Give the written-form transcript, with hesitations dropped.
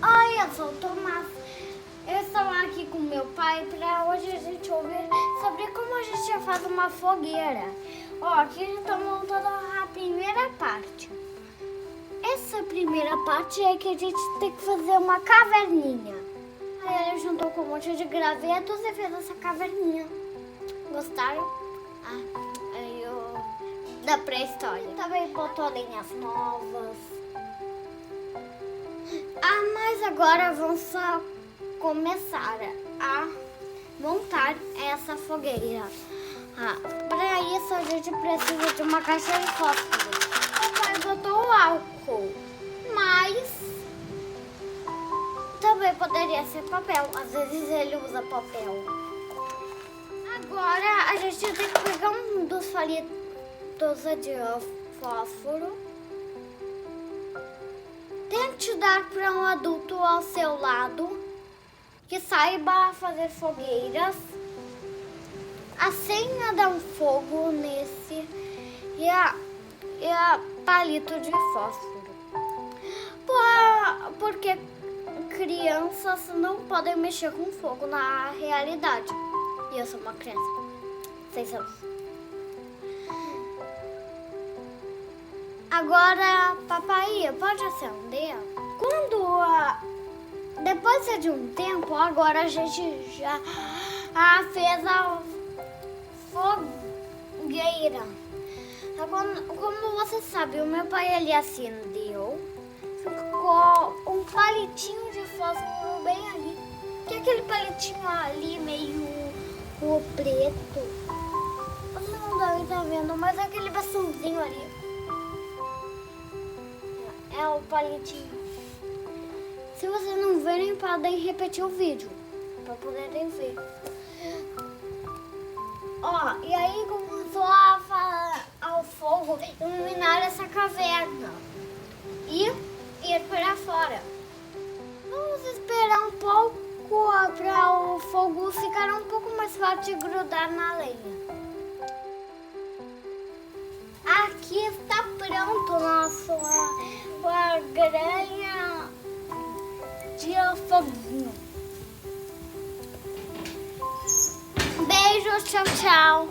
Oi, eu sou o Tomás. Eu estou aqui com meu pai para hoje a gente ouvir sobre como a gente faz uma fogueira. Ó, aqui a gente está montando a primeira parte. Essa primeira parte é que a gente tem que fazer uma caverninha. Aí ele juntou com um monte de gravetos e fez essa caverninha. Gostaram? Aí da pré-história. Também botou linhas novas. Mas agora vamos só começar a montar essa fogueira. Para isso a gente precisa de uma caixa de fósforo. O pai botou álcool, mas também poderia ser papel. Às vezes ele usa papel. Agora a gente tem que pegar um dos palitos de fósforo. Tente dar para um adulto ao seu lado que saiba fazer fogueiras. Acenda um fogo nesse e a palito de fósforo. Porque crianças não podem mexer com fogo na realidade. E eu sou uma criança, 6 anos. Agora, papai, pode acender? Depois de um tempo, agora a gente já fez a fogueira. Como você sabe, o meu pai ele acendeu, ficou um palitinho de fósforo bem ali. Que é aquele palitinho ali meio preto. Você não deve estar vendo, mas é aquele bastãozinho ali. É o palitinho. Se vocês não verem, podem repetir o vídeo para poderem ver. E aí começou ao fogo iluminar essa caverna e ir para fora. Vamos esperar um pouco para o fogo ficar um pouco mais forte e grudar na lenha. Aqui está pronto o nosso granha de foguinho. Beijo, tchau, tchau.